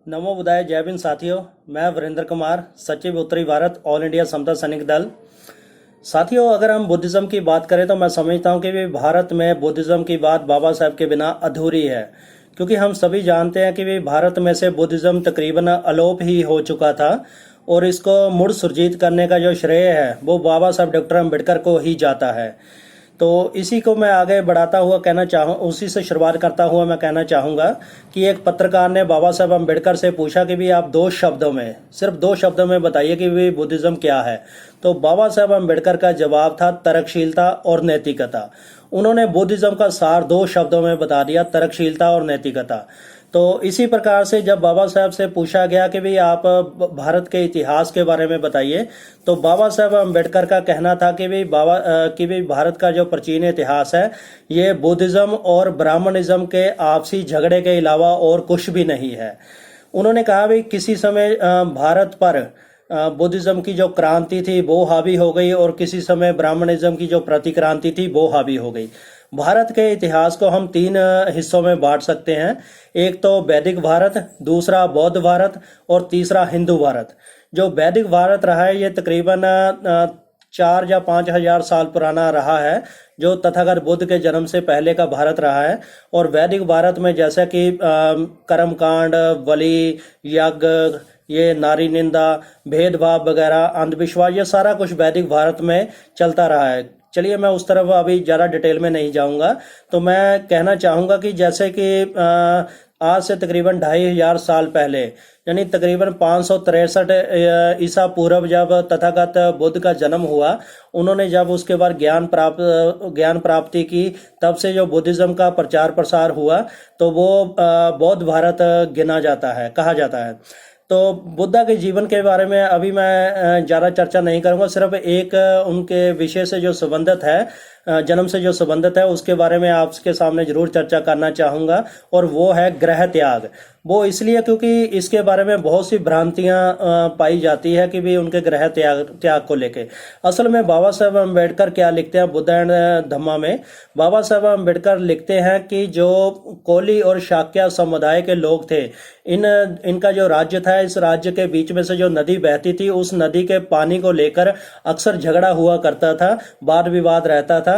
नमो बुदाय जय भीम साथियों। मैं वीरेंद्र कुमार, सचिव उत्तरी भारत, ऑल इंडिया समता सैनिक दल। साथियों, अगर हम बुद्धिज़्म की बात करें तो मैं समझता हूँ कि भी भारत में बुद्धिज़्म की बात बाबा साहब के बिना अधूरी है, क्योंकि हम सभी जानते हैं कि भी भारत में से बुद्धिज़्म तकरीबन अलोप ही हो चुका था और इसको मुड़ सुरजीत करने का जो श्रेय है वो बाबा साहब डॉक्टर अम्बेडकर को ही जाता है। तो इसी को मैं आगे बढ़ाता हुआ कहना चाहूँ, उसी से शुरुआत करता हुआ मैं कहना चाहूँगा कि एक पत्रकार ने बाबा साहब अम्बेडकर से पूछा कि भी आप दो शब्दों में, सिर्फ दो शब्दों में बताइए कि भी बुद्धिज़्म क्या है। तो बाबा साहब अम्बेडकर का जवाब था तर्कशीलता और नैतिकता। उन्होंने बुद्धिज़्म का सार दो शब्दों में बता दिया, तर्कशीलता और नैतिकता। तो इसी प्रकार से जब बाबा साहब से पूछा गया कि भाई आप भारत के इतिहास के बारे में बताइए, तो बाबा साहब अम्बेडकर का कहना था कि भाई भारत का जो प्राचीन इतिहास है ये बुद्धिज़्म और ब्राह्मणिज्म के आपसी झगड़े के अलावा और कुछ भी नहीं है। उन्होंने कहा भाई किसी समय भारत पर बुद्धिज़्म की जो क्रांति थी वो हावी हो गई और किसी समय ब्राह्मणिज्म की जो प्रतिक्रांति थी वो हावी हो गई। भारत के इतिहास को हम तीन हिस्सों में बांट सकते हैं। एक तो वैदिक भारत, दूसरा बौद्ध भारत और तीसरा हिंदू भारत। जो वैदिक भारत रहा है ये तकरीबन 4 या 5 हजार साल पुराना रहा है, जो तथागत बुद्ध के जन्म से पहले का भारत रहा है। और वैदिक भारत में जैसा कि कर्मकांड, बलि, यज्ञ, ये नारी निंदा, भेदभाव वगैरह, अंधविश्वास, ये सारा कुछ वैदिक भारत में चलता रहा है। चलिए मैं उस तरफ अभी ज़्यादा डिटेल में नहीं जाऊंगा। तो मैं कहना चाहूँगा कि जैसे कि आज से तकरीबन 2500 साल पहले, यानी तकरीबन 563 ईसा पूर्व, जब तथागत बुद्ध का जन्म हुआ, उन्होंने जब उसके बाद ज्ञान प्राप्ति की, तब से जो बुद्धिज़्म का प्रचार प्रसार हुआ तो वो बौद्ध भारत गिना जाता है, कहा जाता है। तो बुद्धा के जीवन के बारे में अभी मैं ज़्यादा चर्चा नहीं करूंगा, सिर्फ एक उनके विषय से जो संबंधित है, जन्म से जो संबंधित है, उसके बारे में आपके सामने जरूर चर्चा करना चाहूँगा, और वो है ग्रह त्याग। वो इसलिए क्योंकि इसके बारे में बहुत सी भ्रांतियां पाई जाती है कि भी उनके ग्रह त्याग को लेके। असल में बाबा साहब अम्बेडकर क्या लिखते हैं बुद्ध एंड धम्मा में? बाबा साहब अम्बेडकर लिखते हैं कि जो कोली और शाक्य समुदाय के लोग थे, इनका जो राज्य था, इस राज्य के बीच में से जो नदी बहती थी, उस नदी के पानी को लेकर अक्सर झगड़ा हुआ करता था, वाद विवाद रहता था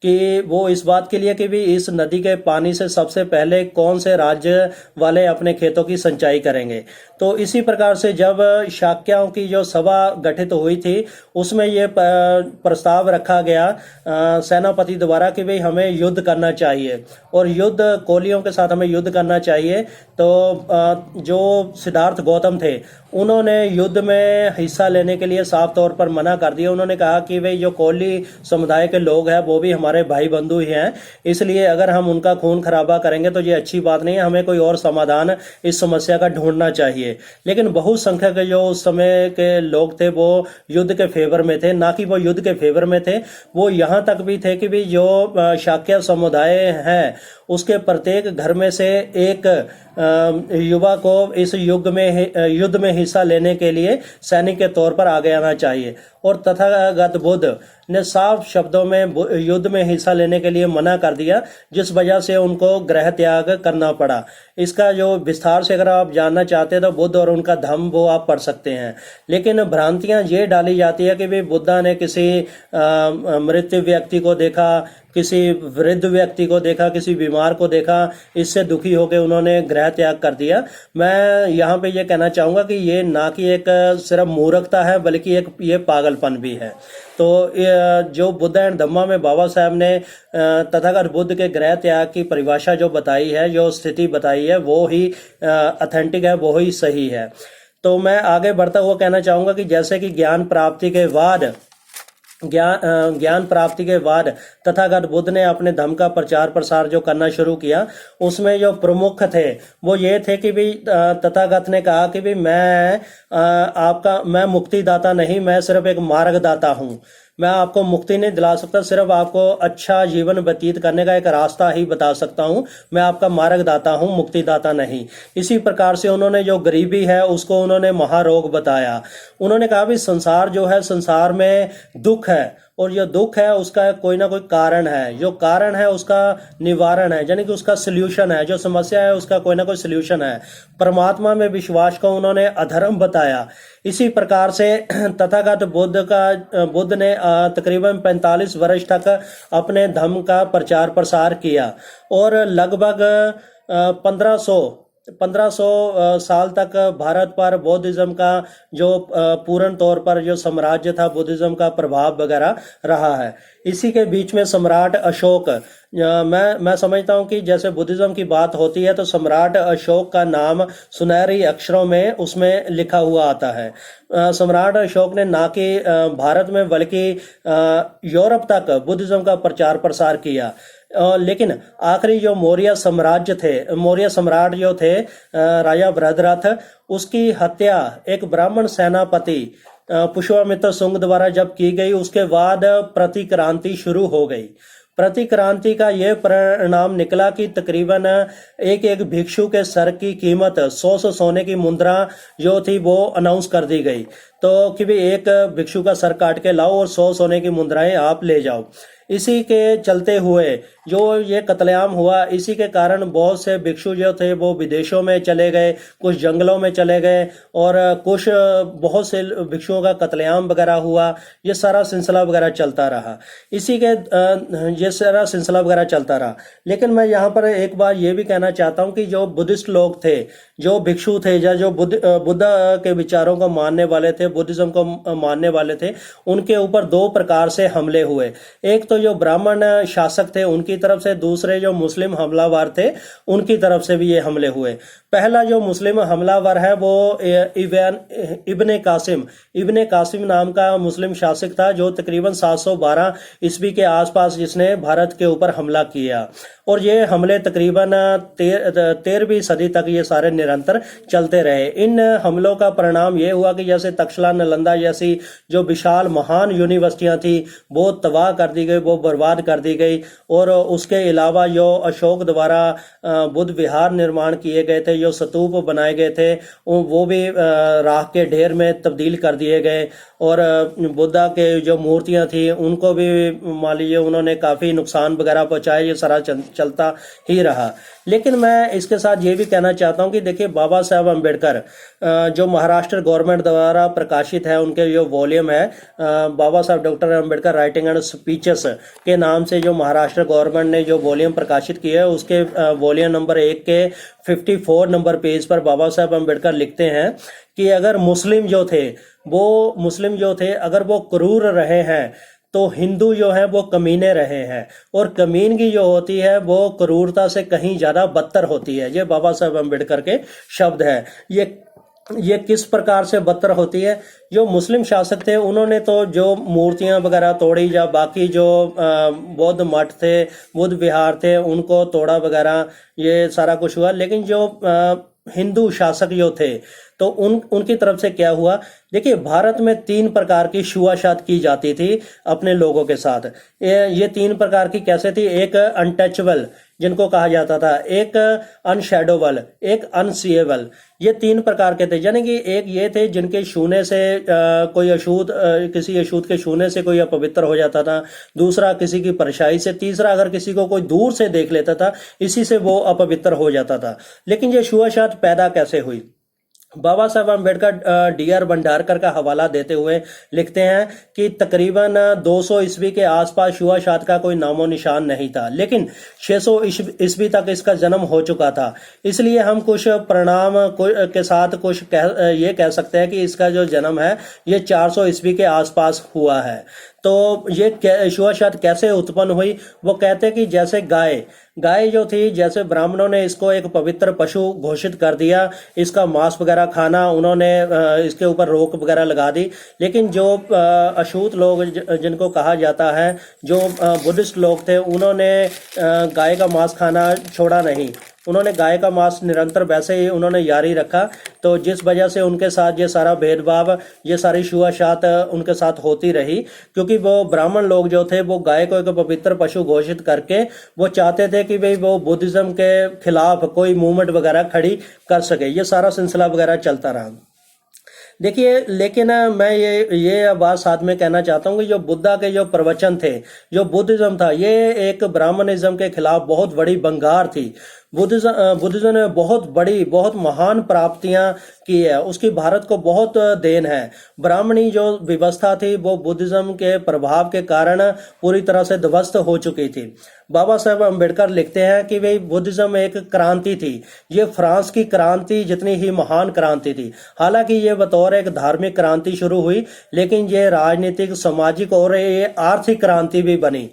कि वो इस बात के लिए कि भी इस नदी के पानी से सबसे पहले कौन से राज्य वाले अपने खेतों की सिंचाई करेंगे। तो इसी प्रकार से जब शाक्यों की जो सभा गठित हुई थी, उसमें ये प्रस्ताव रखा गया सेनापति द्वारा कि भाई हमें युद्ध करना चाहिए और कोलियों के साथ हमें युद्ध करना चाहिए। तो जो सिद्धार्थ गौतम थे, उन्होंने युद्ध में हिस्सा लेने के लिए साफ तौर पर मना कर दिया। उन्होंने कहा कि भाई जो कोली समुदाय के लोग हैं वो भी हमारे भाई बंधु ही हैं, इसलिए अगर हम उनका खून खराबा करेंगे तो ये अच्छी बात नहीं है, हमें कोई और समाधान इस समस्या का ढूंढना चाहिए। लेकिन बहुसंख्यक जो उस समय के लोग थे वो युद्ध के फेवर में थे, ना कि वो युद्ध के फेवर में थे, वो यहाँ तक भी थे कि भी जो शाक्य समुदाय है उसके प्रत्येक घर में से एक युवा को इस युद्ध में हिस्सा लेने के लिए सैनिक के तौर पर आगे आना चाहिए। और तथागत बुद्ध ने साफ शब्दों में युद्ध में हिस्सा लेने के लिए मना कर दिया, जिस वजह से उनको गृह त्याग करना पड़ा। इसका जो विस्तार से अगर आप जानना चाहते हैं तो बुद्ध और उनका धम्म वो आप पढ़ सकते हैं। लेकिन भ्रांतियां ये डाली जाती है कि भी बुद्धा ने किसी मृत व्यक्ति को देखा, किसी वृद्ध व्यक्ति को देखा, किसी बीमार को देखा, इससे दुखी होकर उन्होंने गृह त्याग कर दिया। मैं यहाँ पे ये कहना चाहूँगा कि ये ना कि एक सिर्फ मूर्खता है, बल्कि एक ये पागलपन भी है। तो जो बुद्ध एंड धम्मा में बाबा साहब ने तथागत बुद्ध के गृह त्याग की परिभाषा जो बताई है, जो स्थिति बताई है, वो ही ऑथेंटिक है, वो ही सही है। तो मैं आगे बढ़ता हुआ कहना चाहूँगा कि जैसे कि ज्ञान प्राप्ति के बाद तथागत बुद्ध ने अपने धम्म का प्रचार प्रसार जो करना शुरू किया, उसमें जो प्रमुख थे वो ये थे कि भी तथागत ने कहा कि भी मैं मुक्तिदाता नहीं, मैं सिर्फ एक मार्गदाता हूँ। मैं आपको मुक्ति नहीं दिला सकता, सिर्फ आपको अच्छा जीवन व्यतीत करने का एक रास्ता ही बता सकता हूँ। मैं आपका मार्गदाता हूँ, मुक्तिदाता नहीं। इसी प्रकार से उन्होंने जो गरीबी है उसको उन्होंने महारोग बताया। उन्होंने कहा भी संसार जो है, संसार में दुख है और जो दुख है उसका कोई ना कोई कारण है, जो कारण है उसका निवारण है, यानी कि उसका सोल्यूशन है, जो समस्या है उसका कोई ना कोई सोल्यूशन है। परमात्मा में विश्वास को उन्होंने अधर्म बताया। इसी प्रकार से तथागत बुद्ध ने तकरीबन 45 वर्ष तक अपने धर्म का प्रचार प्रसार किया और लगभग 1500 साल तक भारत पर बुद्धिज्म का जो पूर्ण तौर पर जो साम्राज्य था, बुद्धिज्म का प्रभाव वगैरह रहा है। इसी के बीच में सम्राट अशोक, मैं समझता हूँ कि जैसे बुद्धिज्म की बात होती है तो सम्राट अशोक का नाम सुनहरी अक्षरों में उसमें लिखा हुआ आता है। सम्राट अशोक ने ना कि भारत में बल्कि यूरोप तक बुद्धिज्म का प्रचार प्रसार किया। लेकिन आखिरी जो मौर्य साम्राज्य थे, मौर्य सम्राट जो थे राजा बृहद्रथ, उसकी हत्या एक ब्राह्मण सेनापति पुष्यमित्र शुंग द्वारा जब की गई, उसके बाद प्रतिक्रांति शुरू हो गई। प्रतिक्रांति का यह परिणाम निकला कि तकरीबन एक एक भिक्षु के सर की कीमत 100 सोने की मुद्रा जो थी वो अनाउंस कर दी गई। तो कि भी एक भिक्षु का सर काट के लाओ और 100 सोने की मुद्राएं आप ले जाओ। इसी के चलते हुए जो ये कत्लेआम हुआ, इसी के कारण बहुत से भिक्षु जो थे वो विदेशों में चले गए, कुछ जंगलों में चले गए और कुछ बहुत से भिक्षुओं का कत्लेआम वगैरह हुआ। ये सारा सिलसिला वगैरह चलता रहा, इसी के ये सारा सिलसिला वगैरह चलता रहा। लेकिन मैं यहाँ पर एक बार ये भी कहना चाहता हूँ कि जो बुद्धिस्ट लोग थे, जो भिक्षु थे या जो बुद्ध के विचारों को मानने वाले थे, बुद्धिज्म को मानने वाले थे, उनके ऊपर दो प्रकार से हमले हुए। एक तो जो ब्राह्मण शासक थे उनकी तरफ से, दूसरे जो मुस्लिम हमलावर थे उनकी तरफ से भी ये हमले हुए। पहला जो मुस्लिम हमलावर है वो इब्ने कासिम नाम का मुस्लिम शासक था, जो तकरीबन 712 ईस्वी के आसपास जिसने भारत के ऊपर हमला किया। और ये हमले तकरीबन 13वीं सदी तक ये सारे निरंतर चलते रहे। इन हमलों का परिणाम ये हुआ कि जैसे तक्षशिला, नालंदा जैसी जो विशाल महान यूनिवर्सिटियां थी वो तबाह कर दी गई, वो बर्बाद कर दी गई। और उसके अलावा जो अशोक द्वारा बुद्ध विहार निर्माण किए गए थे, जो स्तूप बनाए गए थे, वो भी राख के ढेर में तब्दील कर दिए गए। और बुद्धा के जो मूर्तियां थी उनको भी मान लीजिए उन्होंने काफ़ी नुकसान वगैरह पहुंचाए। ये सारा चलता ही रहा। लेकिन मैं इसके साथ ये भी कहना चाहता हूँ कि देखिए, बाबा साहब अम्बेडकर जो महाराष्ट्र गवर्नमेंट द्वारा प्रकाशित है, उनके जो वॉल्यूम है बाबा साहब doctor Ambedkar writing and speeches के नाम से जो महाराष्ट्र गवर्नमेंट ने जो वॉल्यूम प्रकाशित किया है, उसके वॉल्यूम नंबर 1 के 54 नंबर पेज पर बाबा साहब अम्बेडकर लिखते हैं कि अगर मुस्लिम जो थे अगर वो क्रूर रहे हैं तो हिंदू जो है वो कमीने रहे हैं, और कमीनगी जो होती है वो क्रूरता से कहीं ज्यादा बदतर होती है। ये बाबा साहब अम्बेडकर के शब्द है। ये किस प्रकार से बदतर होती है? जो मुस्लिम शासक थे उन्होंने तो जो मूर्तियां वगैरह तोड़ी, या बाकी जो बौद्ध मठ थे, बुद्ध विहार थे, उनको तोड़ा वगैरह, ये सारा कुछ हुआ। लेकिन जो हिंदू शासक जो थे तो उनकी तरफ से क्या हुआ? देखिए, भारत में 3 प्रकार की छुआछूत की जाती थी अपने लोगों के साथ। ये 3 प्रकार की कैसे थी? एक अनटचेबल जिनको कहा जाता था, एक अनशैडोबल, एक अनसीएबल। ये 3 प्रकार के थे। यानी कि एक ये थे जिनके छूने से कोई अछूत, किसी अछूत के छूने से कोई अपवित्र हो जाता था। दूसरा किसी की परछाई से। तीसरा अगर किसी को कोई दूर से देख लेता था, इसी से वो अपवित्र हो जाता था। लेकिन ये छुआछूत पैदा कैसे हुई? बाबा साहब अम्बेडकर डी.आर. भंडारकर का हवाला देते हुए लिखते हैं कि तकरीबन 200 ईस्वी के आसपास छुआछूत का कोई नामो निशान नहीं था, लेकिन 600 ईस्वी तक इसका जन्म हो चुका था। इसलिए हम कुछ परिणाम के साथ ये कह सकते हैं कि इसका जो जन्म है ये 400 ईस्वी के आसपास हुआ है। तो ये छुआछूत कैसे उत्पन्न हुई? वो कहते हैं कि जैसे गाय जो थी, जैसे ब्राह्मणों ने इसको एक पवित्र पशु घोषित कर दिया, इसका मांस वगैरह खाना, उन्होंने इसके ऊपर रोक वगैरह लगा दी। लेकिन जो अछूत लोग जिनको कहा जाता है, जो बुद्धिस्ट लोग थे, उन्होंने गाय का मांस खाना छोड़ा नहीं। उन्होंने गाय का मांस निरंतर वैसे ही उन्होंने जारी रखा। तो जिस वजह से उनके साथ ये सारा भेदभाव, ये सारी छुआछूत उनके साथ होती रही, क्योंकि वो ब्राह्मण लोग जो थे वो गाय को एक पवित्र पशु घोषित करके वो चाहते थे कि भाई वो बुद्धिज्म के खिलाफ कोई मूवमेंट वगैरह खड़ी कर सके। ये सारा सिलसिला वगैरह चलता रहा। देखिए लेकिन मैं ये बात साथ में कहना चाहता हूँ कि जो बुद्धा के जो प्रवचन थे, जो बुद्धिज्म था, ये एक ब्राह्मणिज्म के खिलाफ बहुत बड़ी बंगार थी। बुद्धिज्म ने बहुत बड़ी, बहुत महान प्राप्तियां की है, उसकी भारत को बहुत देन है। ब्राह्मणी जो व्यवस्था थी वो बुद्धिज्म के प्रभाव के कारण पूरी तरह से ध्वस्त हो चुकी थी। बाबा साहेब अम्बेडकर लिखते हैं कि भाई बुद्धिज्म एक क्रांति थी, ये फ्रांस की क्रांति जितनी ही महान क्रांति थी। हालांकि ये बतौर एक धार्मिक क्रांति शुरू हुई, लेकिन ये राजनीतिक, सामाजिक और ये आर्थिक क्रांति भी बनी।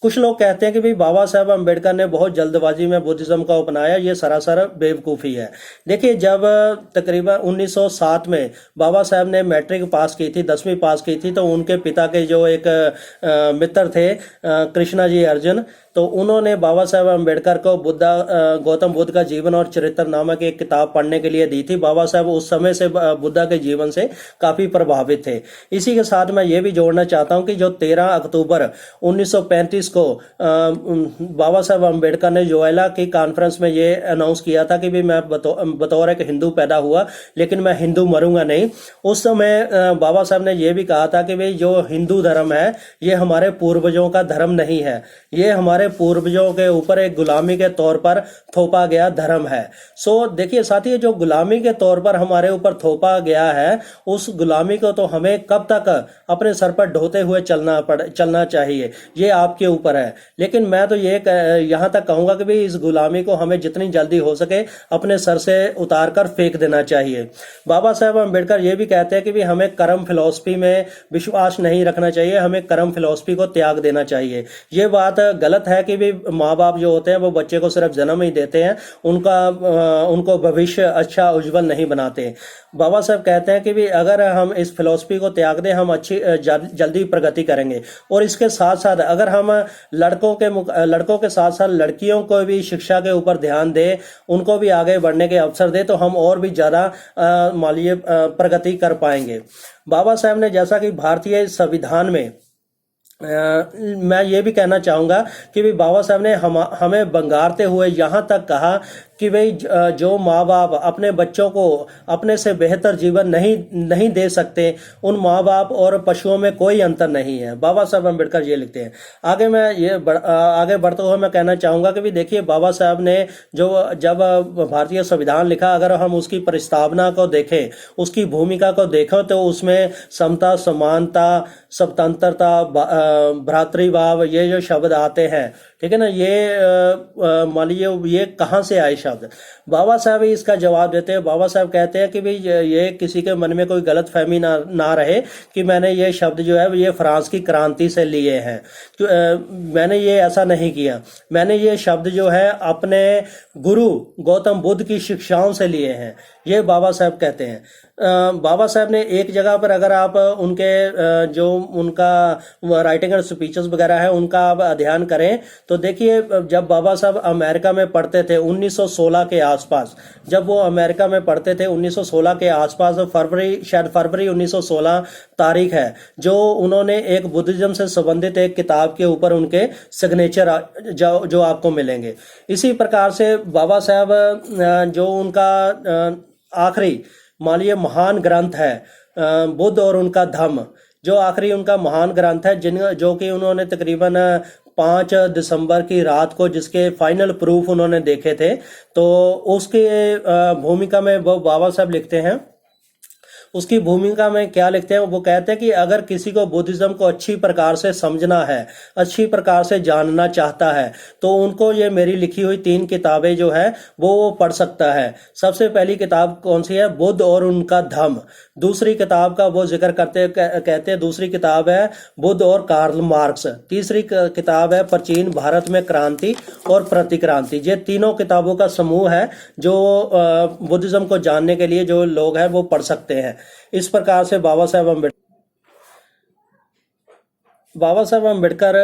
कुछ लोग कहते हैं कि भाई बाबा साहेब अम्बेडकर ने बहुत जल्दबाजी में बुद्धिज्म का अपनाया, ये सरासर बेवकूफ़ी है। देखिए जब तकरीबन 1907 में बाबा साहेब ने मैट्रिक पास की थी, 10वीं पास की थी, तो उनके पिता के जो एक मित्र थे कृष्णा जी अर्जुन, तो उन्होंने बाबा साहेब अम्बेडकर को गौतम बुद्ध का जीवन और चरित्र नामक एक किताब पढ़ने के लिए दी थी। बाबा साहेब उस समय से बुद्धा के जीवन से काफ़ी प्रभावित थे। इसी के साथ मैं ये भी जोड़ना चाहता हूँ कि जो 13 अक्टूबर 1935 को बाबा साहेब अम्बेडकर ने जोएला की कॉन्फ्रेंस में ये अनाउंस किया था कि भी मैं बतौर एक हिंदू पैदा हुआ, लेकिन मैं हिंदू मरूंगा नहीं। उस समय बाबा साहब ने ये भी कहा था कि भाई जो हिंदू धर्म है ये हमारे पूर्वजों का धर्म नहीं है, ये हमारे पूर्वजों के ऊपर एक गुलामी के तौर पर थोपा गया धर्म है। सो देखिए साथियों, जो गुलामी के तौर पर हमारे ऊपर थोपा गया है, उस गुलामी को तो हमें कब तक अपने सर पर ढोते हुए चलना चाहिए, ये आपके ऊपर है। लेकिन मैं तो ये यहाँ तक कहूंगा कि भाई इस गुलामी को हमें जितनी जल्दी हो सके अपने सर से उतार कर फेंक देना चाहिए। बाबा साहब अम्बेडकर ये भी कहते हैं कि भाई हमें कर्म फिलॉसफी में विश्वास नहीं रखना चाहिए, हमें कर्म फिलॉसफी को त्याग देना चाहिए। ये बात गलत है कि भी माँ बाप जो होते हैं वो बच्चे को सिर्फ जन्म ही देते हैं, उनको भविष्य अच्छा उज्जवल नहीं बनाते। बाबा साहब कहते हैं कि भी अगर हम इस फिलॉसफी को त्याग दें, हम अच्छी जल्दी प्रगति करेंगे। और इसके साथ साथ अगर हम लड़कों के साथ साथ लड़कियों को भी शिक्षा के ऊपर ध्यान दें, उनको भी आगे बढ़ने के अवसर दें, तो हम और भी ज़्यादा मानवीय प्रगति कर पाएंगे। बाबा साहब ने जैसा कि भारतीय संविधान में मैं ये भी कहना चाहूँगा कि भाई बाबा साहब ने हमें बंगारते हुए यहाँ तक कहा कि भाई जो माँ बाप अपने बच्चों को अपने से बेहतर जीवन नहीं दे सकते, उन माँ बाप और पशुओं में कोई अंतर नहीं है। बाबा साहब अम्बेडकर ये लिखते हैं। आगे बढ़ते हुए मैं कहना चाहूँगा कि भी देखिए बाबा साहब ने जब भारतीय संविधान लिखा, अगर हम उसकी प्रस्तावना को देखें, उसकी भूमिका को देखें, तो उसमें समता, समानता, स्वतंत्रता, भ्रातृभाव, ये जो शब्द आते हैं, ठीक है ना, ये मान लीजिए ये कहाँ से आए शब्द। बाबा साहब ही इसका जवाब देते हैं। बाबा साहब कहते हैं कि भाई ये किसी के मन में कोई गलत फहमी ना रहे कि मैंने ये शब्द जो है ये फ्रांस की क्रांति से लिए हैं। मैंने ये ऐसा नहीं किया, मैंने ये शब्द जो है अपने गुरु गौतम बुद्ध की शिक्षाओं से लिए हैं, ये बाबा साहब कहते हैं। बाबा साहब ने एक जगह पर, अगर आप उनके जो उनका राइटिंग और स्पीचेस वगैरह है उनका आप अध्ययन करें, तो देखिए जब बाबा साहब अमेरिका में पढ़ते थे 1916 के आसपास, जब वो अमेरिका में पढ़ते थे 1916 के आसपास, शायद फरवरी 1916 तारीख है, जो उन्होंने एक बुद्धिज्म से संबंधित एक किताब के ऊपर उनके सिग्नेचर जो आपको मिलेंगे। इसी प्रकार से बाबा साहब जो उनका आखिरी माननीय महान ग्रंथ है बुद्ध और उनका धम्म, जो आखिरी उनका महान ग्रंथ है, जो कि उन्होंने तकरीबन 5 दिसंबर की रात को जिसके फाइनल प्रूफ उन्होंने देखे थे, तो उसके भूमिका में वो बाबा साहब लिखते हैं। उसकी भूमिका में क्या लिखते हैं, वो कहते हैं कि अगर किसी को बुद्धिज्म को अच्छी प्रकार से समझना है, अच्छी प्रकार से जानना चाहता है, तो उनको ये मेरी लिखी हुई 3 किताबें जो है वो पढ़ सकता है। सबसे पहली किताब कौन सी है? बुद्ध और उनका धम्म। दूसरी किताब का वो जिक्र कहते हैं, दूसरी किताब है बुद्ध और कार्ल मार्क्स। तीसरी किताब है प्राचीन भारत में क्रांति और प्रतिक्रांति। ये तीनों किताबों का समूह है जो बुद्धिज्म को जानने के लिए जो लोग हैं वो पढ़ सकते हैं। इस प्रकार से बाबा साहब अम्बेडकर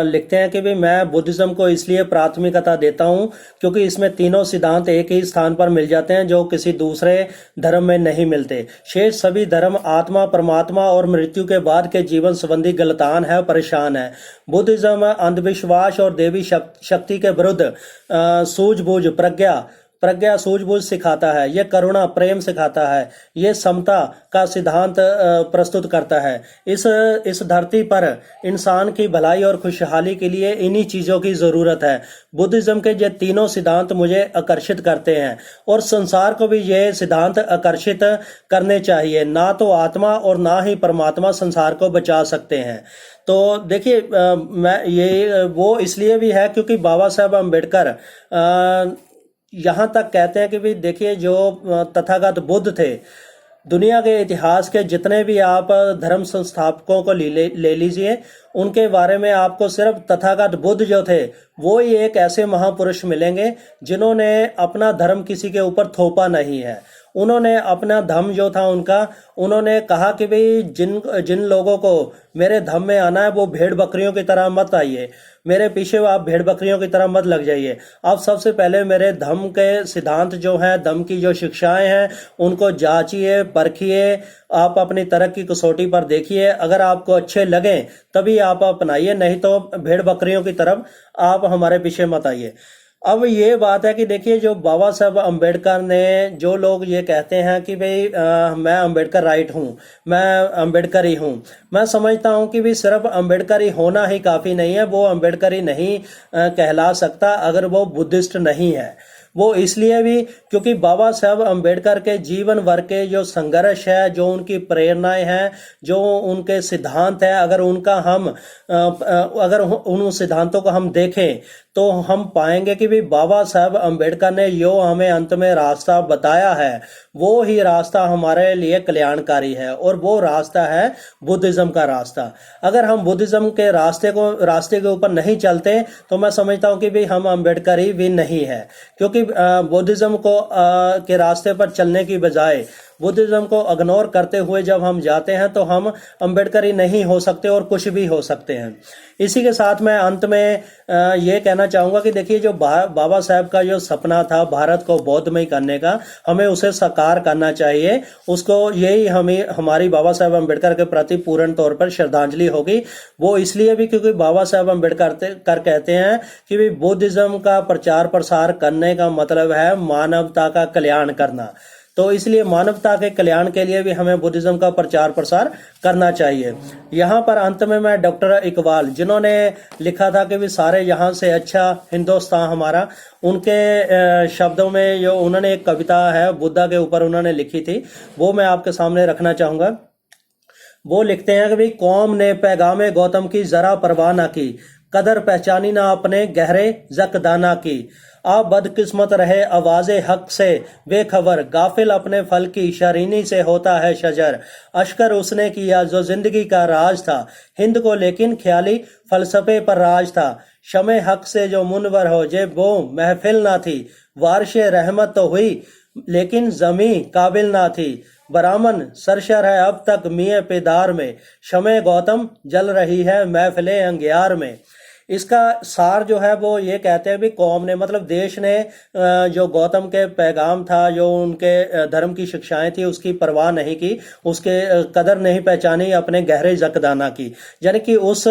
लिखते हैं कि भाई मैं बुद्धिज्म को इसलिए प्राथमिकता देता हूं क्योंकि इसमें तीनों सिद्धांत एक ही स्थान पर मिल जाते हैं जो किसी दूसरे धर्म में नहीं मिलते। शेष सभी धर्म आत्मा, परमात्मा और मृत्यु के बाद के जीवन संबंधी गलतान है, परेशान है। बुद्धिज्म अंधविश्वास और देवी शक्ति के विरुद्ध सूझबूझ, प्रज्ञा प्रज्ञा सूझबूझ सिखाता है, ये करुणा प्रेम सिखाता है, ये समता का सिद्धांत प्रस्तुत करता है। इस धरती पर इंसान की भलाई और खुशहाली के लिए इन्हीं चीज़ों की ज़रूरत है। बुद्धिज़्म के ये तीनों सिद्धांत मुझे आकर्षित करते हैं और संसार को भी ये सिद्धांत आकर्षित करने चाहिए। ना तो आत्मा और ना ही परमात्मा संसार को बचा सकते हैं। तो देखिए, मैं ये वो इसलिए भी है क्योंकि बाबा साहब अम्बेडकर यहाँ तक कहते हैं कि भी देखिए, जो तथागत बुद्ध थे, दुनिया के इतिहास के जितने भी आप धर्म संस्थापकों को ले लीजिए, उनके बारे में आपको सिर्फ तथागत बुद्ध जो थे वो ही एक ऐसे महापुरुष मिलेंगे जिन्होंने अपना धर्म किसी के ऊपर थोपा नहीं है। उन्होंने अपना धर्म जो था उनका, उन्होंने कहा कि भाई जिन लोगों को मेरे धर्म में आना है वो भेड़ बकरियों की तरह मत आइए, मेरे पीछे आप भेड़ बकरियों की तरह मत लग जाइए। आप सबसे पहले मेरे धर्म के सिद्धांत जो हैं, धर्म की जो शिक्षाएं हैं, उनको जांचिए, परखिए, आप अपनी तरक की कसौटी पर देखिए। अगर आपको अच्छे लगें तभी आप अपनाइए, नहीं तो भेड़ बकरियों की तरफ आप हमारे पीछे मत आइए। अब ये बात है कि देखिए, जो बाबा साहब अम्बेडकर ने, जो लोग ये कहते हैं कि भाई मैं अम्बेडकर राइट हूँ, मैं अम्बेडकर ही हूँ, मैं समझता हूँ कि भाई सिर्फ अम्बेडकर ही होना ही काफ़ी नहीं है। वो अम्बेडकर ही नहीं कहला सकता अगर वो बुद्धिस्ट नहीं है। वो इसलिए भी क्योंकि बाबा साहब अम्बेडकर के जीवन भर के जो संघर्ष है, जो उनकी प्रेरणाएं हैं, जो उनके सिद्धांत है, अगर उन सिद्धांतों को हम देखें तो हम पाएंगे कि भी बाबा साहब अम्बेडकर ने जो हमें अंत में रास्ता बताया है वो ही रास्ता हमारे लिए कल्याणकारी है, और वो रास्ता है बुद्धिज्म का रास्ता। अगर हम बुद्धिज्म के रास्ते के ऊपर नहीं चलते तो मैं समझता हूँ कि भी हम अम्बेडकर ही भी नहीं है। क्योंकि बुद्धिज्म को के रास्ते पर चलने की बजाय बुद्धिज्म को इग्नोर करते हुए जब हम जाते हैं तो हम अम्बेडकर ही नहीं हो सकते और कुछ भी हो सकते हैं। इसी के साथ मैं अंत में ये कहना चाहूँगा कि देखिए, जो बाबा साहब का जो सपना था भारत को बौद्धमय करने का, हमें उसे साकार करना चाहिए। उसको यही हमारी बाबा साहब अम्बेडकर के प्रति पूर्ण तौर पर श्रद्धांजलि होगी। वो इसलिए भी क्योंकि बाबा साहब अम्बेडकर कहते हैं कि भी बुद्धिज्म का प्रचार प्रसार करने का मतलब है मानवता का कल्याण करना। तो इसलिए मानवता के कल्याण के लिए भी हमें बुद्धिज्म का प्रचार प्रसार करना चाहिए। यहाँ पर अंत में मैं डॉक्टर इकबाल, जिन्होंने लिखा था कि भी सारे यहाँ से अच्छा हिंदुस्तान हमारा, उनके शब्दों में जो उन्होंने एक कविता है बुद्धा के ऊपर उन्होंने लिखी थी, वो मैं आपके सामने रखना चाहूँगा। वो लिखते हैं कि भाई, कौम ने पैगामे गौतम की जरा परवाह ना की, कदर पहचानी ना अपने गहरे जकदाना की। आप बदकिस्मत रहे आवाज़े हक से बेखबर, गाफिल अपने फल की शरीनी से होता है शजर। अश्कर उसने किया जो जिंदगी का राज था, हिंद को लेकिन ख्याली फलसफे पर राज था। शमे हक से जो मुनवर हो जे वो महफिल ना थी, वारिश रहमत तो हुई लेकिन जमी काबिल ना थी। बरामन सरशर है अब तक मिये पेदार में, शमे गौतम जल रही है महफिले अंगियार में। इसका सार जो है वो ये कहते हैं भी, कौम ने मतलब देश ने जो गौतम के पैगाम था, जो उनके धर्म की शिक्षाएं थी, उसकी परवाह नहीं की, उसके कदर नहीं पहचानी अपने गहरे जकदाना की। यानी कि उस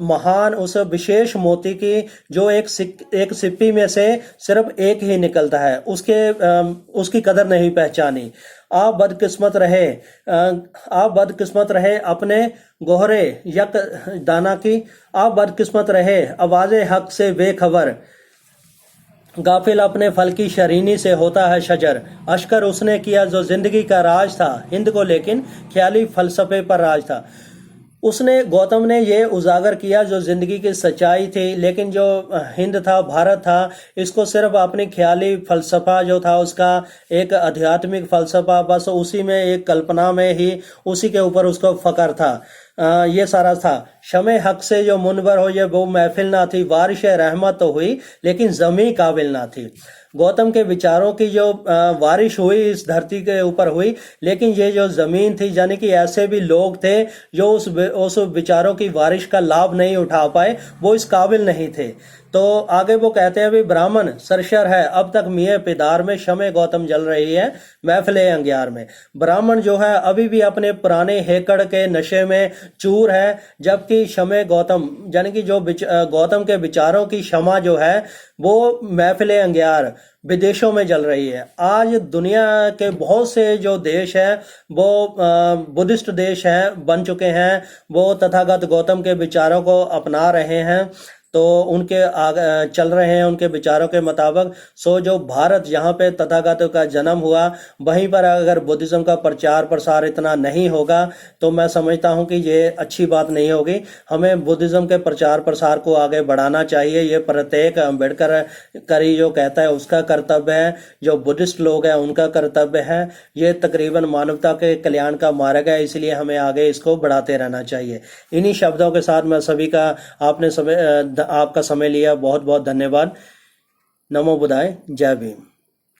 महान, उस विशेष मोती की जो एक सिप्पी में से सिर्फ एक ही निकलता है, उसकी कदर नहीं पहचानी। आप बदकिस्मत रहे अपने गोहरे यक दाना की, आप बदकिस्मत रहे आवाज़े हक से बेखबर, गाफिल अपने फल की शरीनी से होता है शजर। अश्कर उसने किया जो जिंदगी का राज था, हिंद को लेकिन ख्याली फलसफे पर राज था। गौतम ने ये उजागर किया जो जिंदगी की सच्चाई थी, लेकिन जो हिंद था, भारत था, इसको सिर्फ अपनी ख्याली फलसफा जो था, उसका एक आध्यात्मिक फलसफा, बस उसी में एक कल्पना में ही उसी के ऊपर उसको फकर था, ये सारा था। शमे हक से जो मुनवर हो ये वो महफिल ना थी, बारिश रहमत तो हुई लेकिन जमी काबिल ना थी। गौतम के विचारों की जो बारिश हुई इस धरती के ऊपर हुई, लेकिन ये जो जमीन थी, यानी कि ऐसे भी लोग थे जो उस विचारों की बारिश का लाभ नहीं उठा पाए, वो इस काबिल नहीं थे। तो आगे वो कहते हैं, भी ब्राह्मण सरशर है अब तक मिये पिदार में, शमे गौतम जल रही है महफिले अंगियार में। ब्राह्मण जो है अभी भी अपने पुराने हेकड़ के नशे में चूर है, जबकि शमे गौतम यानी कि जो गौतम के विचारों की क्षमा जो है वो महफिले अंगियार विदेशों में जल रही है। आज दुनिया के बहुत से जो देश हैं वो बुद्धिस्ट देश हैं बन चुके हैं, वो तथागत गौतम के विचारों को अपना रहे हैं, तो उनके आगे चल रहे हैं उनके विचारों के मुताबिक। सो जो भारत जहाँ पे तथागत का जन्म हुआ वहीं पर अगर बुद्धिज्म का प्रचार प्रसार इतना नहीं होगा तो मैं समझता हूँ कि ये अच्छी बात नहीं होगी। हमें बुद्धिज्म के प्रचार प्रसार को आगे बढ़ाना चाहिए। ये प्रत्येक अम्बेडकर करी जो कहता है उसका कर्तव्य है, जो बुद्धिस्ट लोग हैं उनका कर्तव्य है। ये तकरीबन मानवता के कल्याण का मार्ग है, इसलिए हमें आगे इसको बढ़ाते रहना चाहिए। इन्हीं शब्दों के साथ मैं सभी का आपका समय लिया, बहुत बहुत धन्यवाद। नमो बुद्धाय, जय भीम।